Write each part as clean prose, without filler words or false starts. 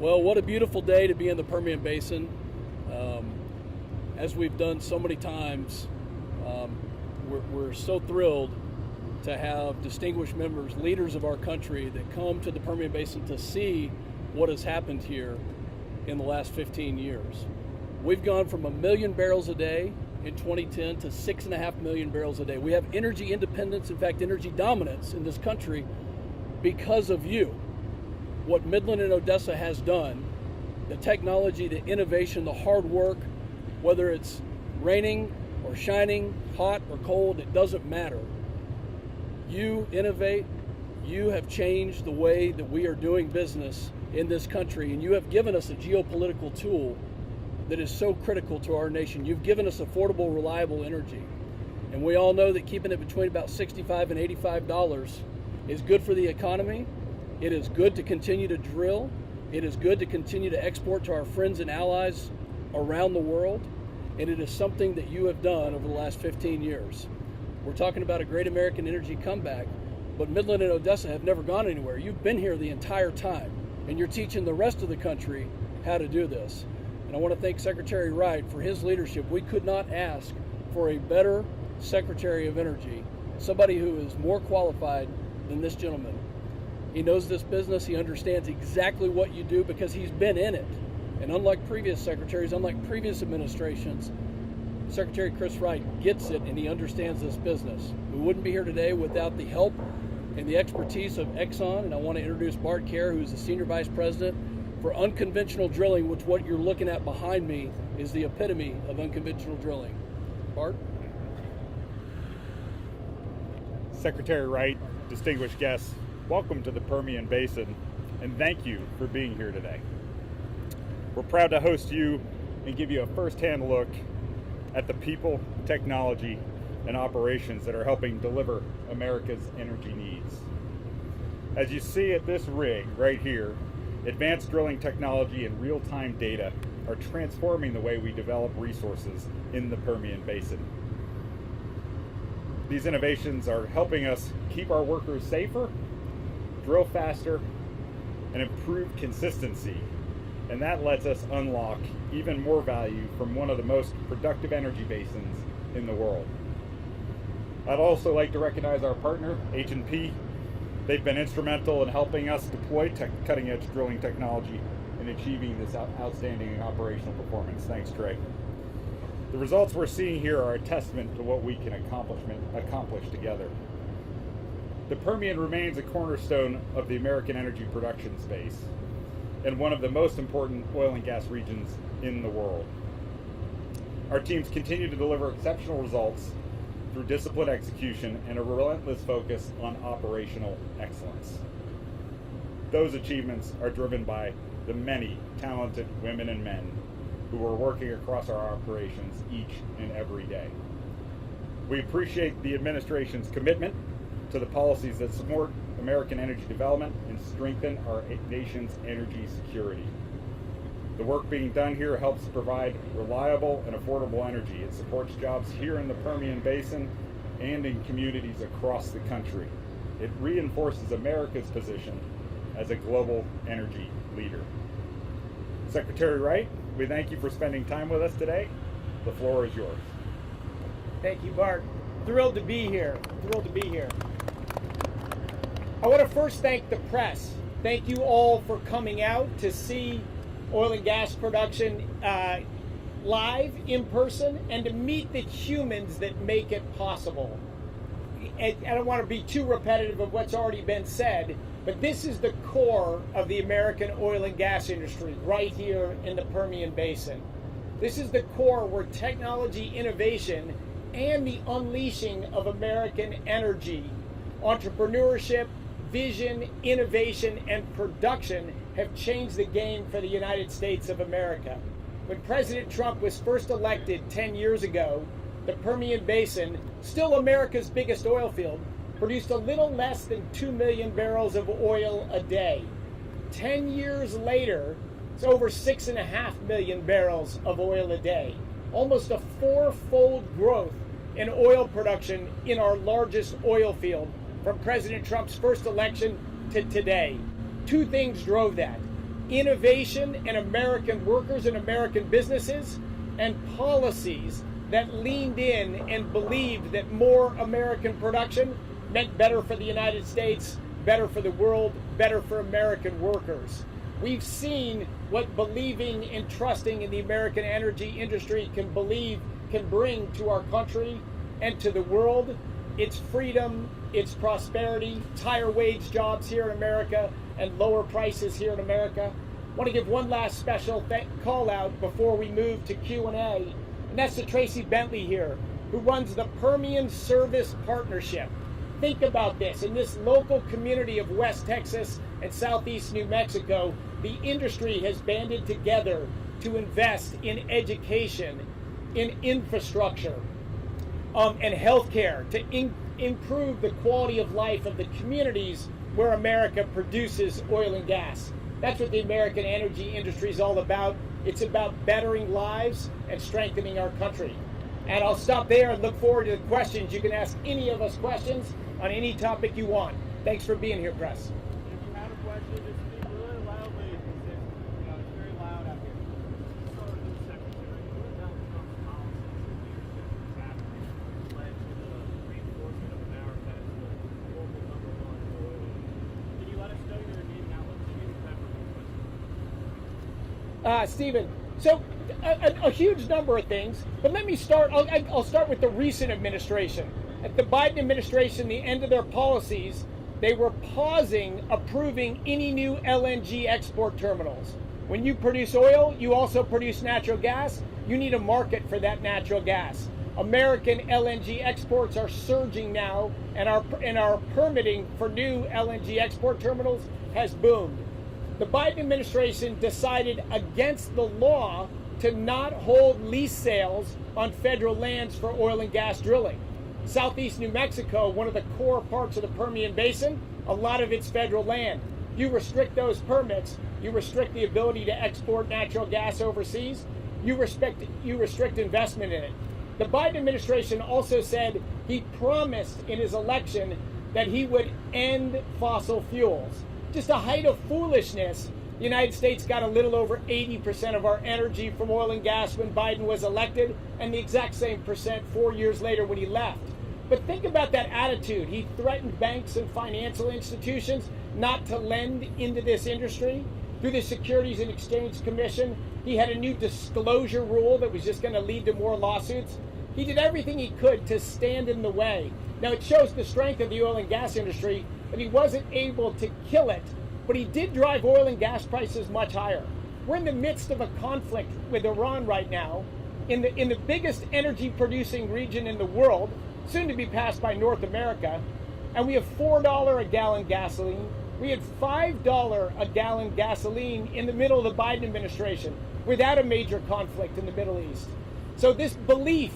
Well, what a beautiful day to be in the Permian Basin. As we've done so many times, we're so thrilled to have distinguished members, leaders of our country that come to the Permian Basin to see what has happened here in the last 15 years. We've gone from 1 million barrels a day in 2010 to 6.5 million barrels a day. We have energy independence, in fact, energy dominance in this country because of you. What Midland and Odessa has done, the technology, the innovation, the hard work, whether it's raining or shining, hot or cold, it doesn't matter. You innovate, you have changed the way that we are doing business in this country, and you have given us a geopolitical tool that is so critical to our nation. You've given us affordable, reliable energy. And we all know that keeping it between about $65 and $85 is good for the economy. It is good to continue to drill. It is good to continue to export to our friends and allies around the world. And it is something that you have done over the last 15 years. We're talking about a great American energy comeback, but Midland and Odessa have never gone anywhere. You've been here the entire time, and you're teaching the rest of the country how to do this. And I want to thank Secretary Wright for his leadership. We could not ask for a better Secretary of Energy, somebody who is more qualified than this gentleman. He knows this business. He understands exactly what you do because he's been in it. And unlike previous secretaries, unlike previous administrations, Secretary Chris Wright gets it and he understands this business. We wouldn't be here today without the help and the expertise of Exxon. And I want to introduce Bart Kerr, who's the Senior Vice President for Unconventional Drilling, which what you're looking at behind me is the epitome of unconventional drilling. Bart? Secretary Wright, distinguished guests, welcome to the Permian Basin, and thank you for being here today. We're proud to host you and give you a first-hand look at the people, technology, and operations that are helping deliver America's energy needs. As you see at this rig right here, advanced drilling technology and real-time data are transforming the way we develop resources in the Permian Basin. These innovations are helping us keep our workers safer, drill faster, and improve consistency. And that lets us unlock even more value from one of the most productive energy basins in the world. I'd also like to recognize our partner, H&P. They've been instrumental in helping us deploy cutting-edge drilling technology and achieving this outstanding operational performance. Thanks, Trey. The results we're seeing here are a testament to what we can accomplish together. The Permian remains a cornerstone of the American energy production space and one of the most important oil and gas regions in the world. Our teams continue to deliver exceptional results through disciplined execution and a relentless focus on operational excellence. Those achievements are driven by the many talented women and men who are working across our operations each and every day. We appreciate the administration's commitment to the policies that support American energy development and strengthen our nation's energy security. The work being done here helps provide reliable and affordable energy. It supports jobs here in the Permian Basin and in communities across the country. It reinforces America's position as a global energy leader. Secretary Wright, we thank you for spending time with us today. The floor is yours. Thank you, Bart. Thrilled to be here. I want to first thank the press. Thank you all for coming out to see oil and gas production live, in person, and to meet the humans that make it possible. I don't want to be too repetitive of what's already been said, but this is the core of the American oil and gas industry right here in the Permian Basin. This is the core where technology innovation and the unleashing of American energy, entrepreneurship, vision, innovation, and production have changed the game for the United States of America. When President Trump was first elected 10 years ago, the Permian Basin, still America's biggest oil field, produced a little less than 2 million barrels of oil a day. 10 years later, it's over 6.5 million barrels of oil a day. Almost a four-fold growth in oil production in our largest oil field from President Trump's first election to today. Two things drove that: innovation and American workers and American businesses, and policies that leaned in and believed that more American production meant better for the United States, better for the world, better for American workers. We've seen what believing and trusting in the American energy industry can bring to our country and to the world. It's freedom, it's prosperity, it's higher wage jobs here in America, and lower prices here in America. I want to give one last special call out before we move to Q&A, and that's to Tracy Bentley here, who runs the Permian Service Partnership. Think about this. In this local community of West Texas and Southeast New Mexico, the industry has banded together to invest in education, in infrastructure, and healthcare to improve the quality of life of the communities where America produces oil and gas. That's what the American energy industry is all about. It's about bettering lives and strengthening our country. And I'll stop there and look forward to the questions. You can ask any of us questions on any topic you want. Thanks for being here, press. If you have a question, just speak really loudly because it's very loud out here. So, the Secretary, what about Trump's policies and leadership that's happening led to the reinforcement of America as the global #1 oil? Can you let us know your name now? Let's see if that question. Stephen, so a huge number of things, but let me start. I'll start with the recent administration. At the Biden administration, the end of their policies, they were pausing approving any new LNG export terminals. When you produce oil, you also produce natural gas. You need a market for that natural gas. American LNG exports are surging now, and our permitting for new LNG export terminals has boomed. The Biden administration decided against the law to not hold lease sales on federal lands for oil and gas drilling. Southeast New Mexico, one of the core parts of the Permian Basin, a lot of it's federal land. You restrict those permits, you restrict the ability to export natural gas overseas, you restrict investment in it. The Biden administration also said he promised in his election that he would end fossil fuels. Just a height of foolishness. The United States got a little over 80% of our energy from oil and gas when Biden was elected, and the exact same percent 4 years later when he left. But think about that attitude. He threatened banks and financial institutions not to lend into this industry. Through the Securities and Exchange Commission, he had a new disclosure rule that was just going to lead to more lawsuits. He did everything he could to stand in the way. Now, it shows the strength of the oil and gas industry, but he wasn't able to kill it. But he did drive oil and gas prices much higher. We're in the midst of a conflict with Iran right now, in the biggest energy producing region in the world, soon to be passed by North America, and we have $4 a gallon gasoline. We had $5 a gallon gasoline in the middle of the Biden administration without a major conflict in the Middle East. So this belief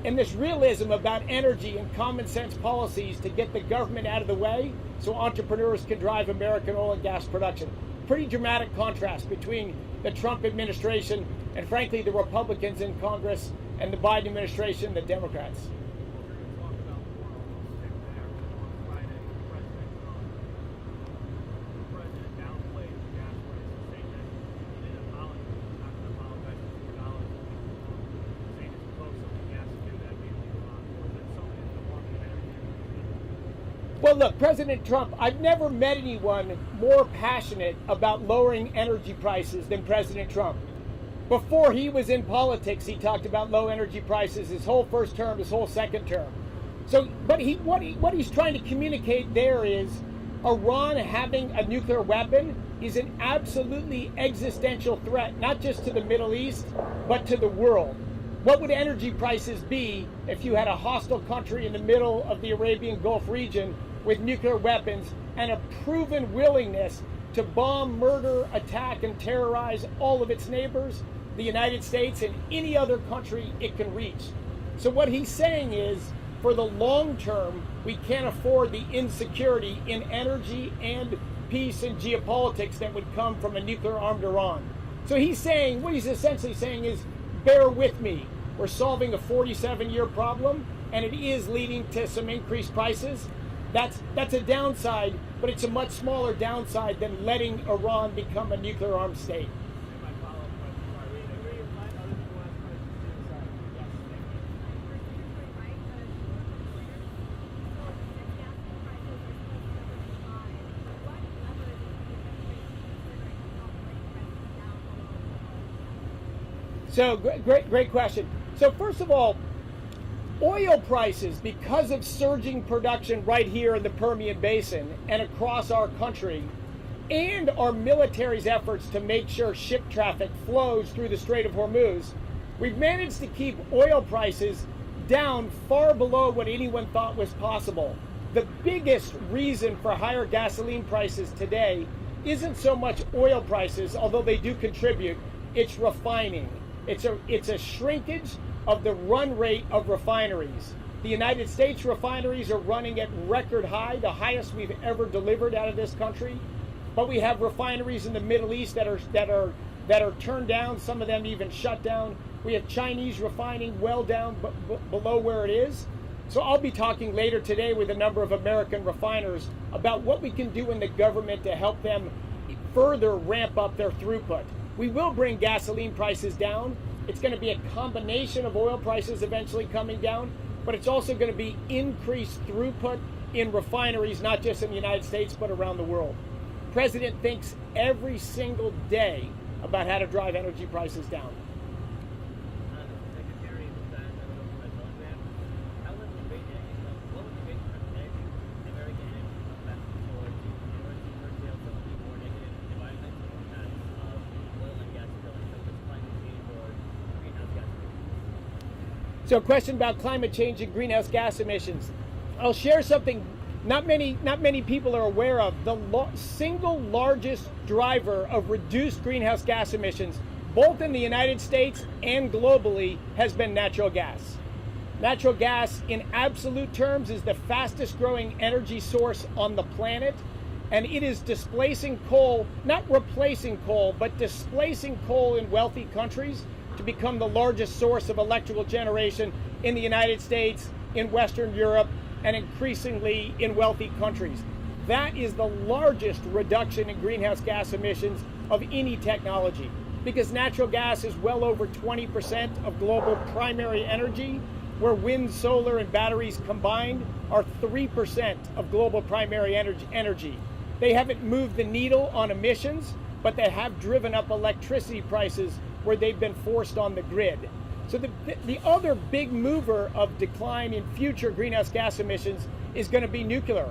and this realism about energy and common sense policies to get the government out of the way so entrepreneurs can drive American oil and gas production. Pretty dramatic contrast between the Trump administration and, frankly, the Republicans in Congress and the Biden administration, the Democrats. Well, look, President Trump, I've never met anyone more passionate about lowering energy prices than President Trump. Before he was in politics, he talked about low energy prices his whole first term, his whole second term. So, but what he's trying to communicate there is Iran having a nuclear weapon is an absolutely existential threat, not just to the Middle East, but to the world. What would energy prices be if you had a hostile country in the middle of the Arabian Gulf region with nuclear weapons and a proven willingness to bomb, murder, attack, and terrorize all of its neighbors, the United States, and any other country it can reach? So what he's saying is, for the long term, we can't afford the insecurity in energy and peace and geopolitics that would come from a nuclear-armed Iran. So he's saying, what he's essentially saying is, bear with me. We're solving a 47-year problem, and it is leading to some increased prices. That's a downside, but it's a much smaller downside than letting Iran become a nuclear armed state. And my follow-up question. Sorry, we agree with mine. Other people ask questions too. Sorry. Yes, thank you. So great question. So first of all, oil prices, because of surging production right here in the Permian Basin and across our country, and our military's efforts to make sure ship traffic flows through the Strait of Hormuz, we've managed to keep oil prices down far below what anyone thought was possible. The biggest reason for higher gasoline prices today isn't so much oil prices, although they do contribute, it's refining. It's a shrinkage of the run rate of refineries. The United States refineries are running at record high, the highest we've ever delivered out of this country. But we have refineries in the Middle East that are turned down, some of them even shut down. We have Chinese refining well down below where it is. So I'll be talking later today with a number of American refiners about what we can do in the government to help them further ramp up their throughput. We will bring gasoline prices down. It's going to be a combination of oil prices eventually coming down, but it's also going to be increased throughput in refineries, not just in the United States, but around the world. The President thinks every single day about how to drive energy prices down. Secretary of Defense, I don't know if my telegram. How would the debate what would the debate protect American energy investment towards curtail some of the more negative environmental impacts of oil and gas drilling, such as climate change or greenhouse gas emissions? So a question about climate change and greenhouse gas emissions. I'll share something not many people are aware of. The single largest driver of reduced greenhouse gas emissions, both in the United States and globally, has been natural gas. Natural gas, in absolute terms, is the fastest growing energy source on the planet, and it is displacing coal, not replacing coal, but displacing coal in wealthy countries to become the largest source of electrical generation in the United States, in Western Europe, and increasingly in wealthy countries. That is the largest reduction in greenhouse gas emissions of any technology, because natural gas is well over 20% of global primary energy, where wind, solar, and batteries combined are 3% of global primary energy. They haven't moved the needle on emissions, but they have driven up electricity prices where they've been forced on the grid. So the other big mover of decline in future greenhouse gas emissions is going to be nuclear.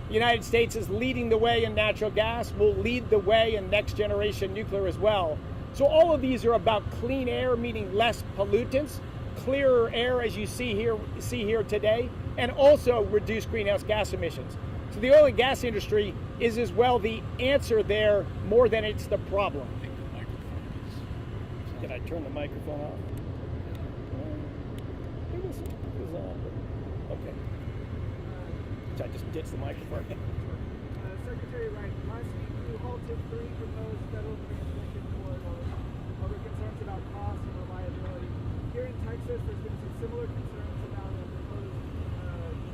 The United States is leading the way in natural gas, will lead the way in next generation nuclear as well. So all of these are about clean air, meaning less pollutants, clearer air as you see here today, and also reduced greenhouse gas emissions. So the oil and gas industry is as well the answer there more than it's the problem. Did I turn the microphone off? It was on. Okay. So I just ditched the microphone. Secretary Wright, last week you halted 3 proposed federal transmission corridors over concerns about cost and reliability. Here in Texas, there's been some similar concerns about a proposed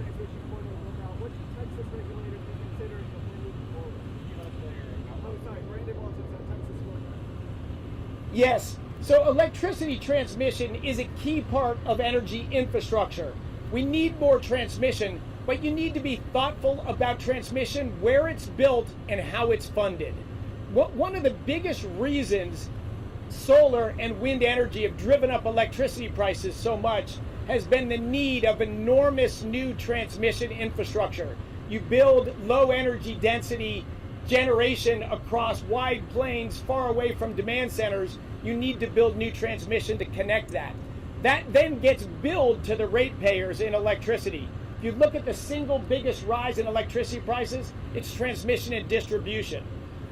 transmission corridor rollout. What should Texas regulators be considering before moving forward? Oh, sorry, Brandon Walton, Texas Corridor. Yes. So electricity transmission is a key part of energy infrastructure. We need more transmission, but you need to be thoughtful about transmission, where it's built, and how it's funded. One of the biggest reasons solar and wind energy have driven up electricity prices so much has been the need of enormous new transmission infrastructure. You build low energy density generation across wide plains far away from demand centers. You need to build new transmission to connect that. That then gets billed to the ratepayers in electricity. If you look at the single biggest rise in electricity prices, it's transmission and distribution.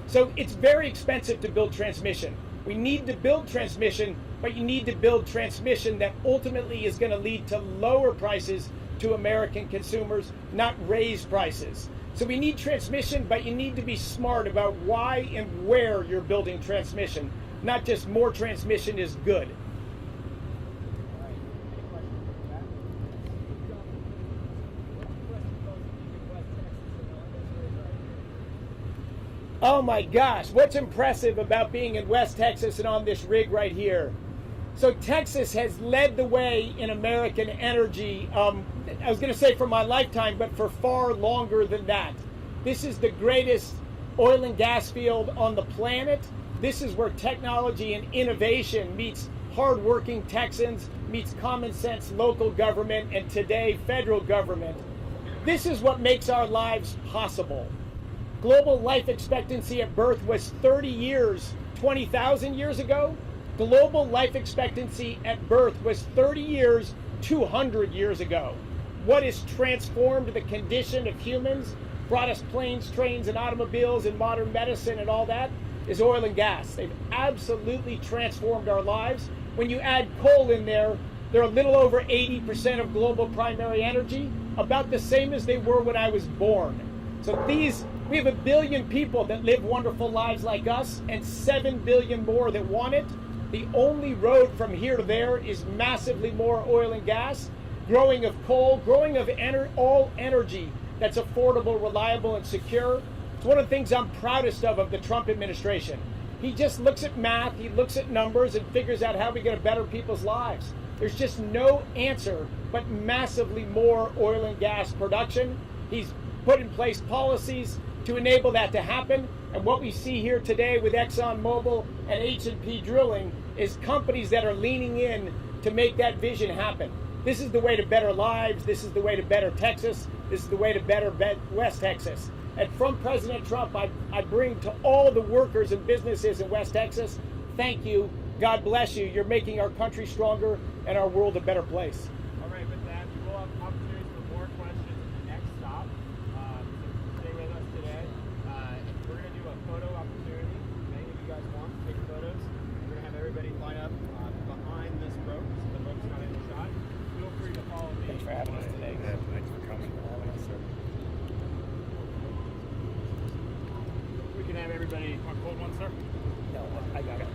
So it's very expensive to build transmission. We need to build transmission, but you need to build transmission that ultimately is going to lead to lower prices to American consumers, not raise prices. So we need transmission, but you need to be smart about why and where you're building transmission. Not just more transmission is good. All right. Any questions for that? What's the question goes to West Oh my gosh, what's impressive about being in West Texas and on this rig right here? So Texas has led the way in American energy, I was going to say for my lifetime, but for far longer than that. This is the greatest oil and gas field on the planet. This is where technology and innovation meets hardworking Texans, meets common sense local government, and today federal government. This is what makes our lives possible. Global life expectancy at birth was 30 years 20,000 years ago. Global life expectancy at birth was 30 years 200 years ago. What has transformed the condition of humans, brought us planes, trains, and automobiles and modern medicine and all that, is oil and gas. They've absolutely transformed our lives. When you add coal in there, they're a little over 80% of global primary energy, about the same as they were when I was born. So we have 1 billion people that live wonderful lives like us, and 7 billion more that want it. The only road from here to there is massively more oil and gas, growing of coal, growing of all energy that's affordable, reliable, and secure. It's one of the things I'm proudest of the Trump administration. He just looks at math, he looks at numbers, and figures out how we get to better people's lives. There's just no answer but massively more oil and gas production. He's put in place policies to enable that to happen. And what we see here today with ExxonMobil and H&P Drilling is companies that are leaning in to make that vision happen. This is the way to better lives. This is the way to better Texas. This is the way to better West Texas. And from President Trump, I bring to all the workers and businesses in West Texas, thank you. God bless you. You're making our country stronger and our world a better place. All right, with that, we'll have opportunities for more questions at the next stop. So stay with us today. We're going to do a photo opportunity. If any of you guys want to take photos, we're going to have everybody line up behind this rope so the rope's not in the shot. Feel free to follow me. Thanks for having us today. Thanks for coming. We can have everybody. Hold one, sir. No, I got it.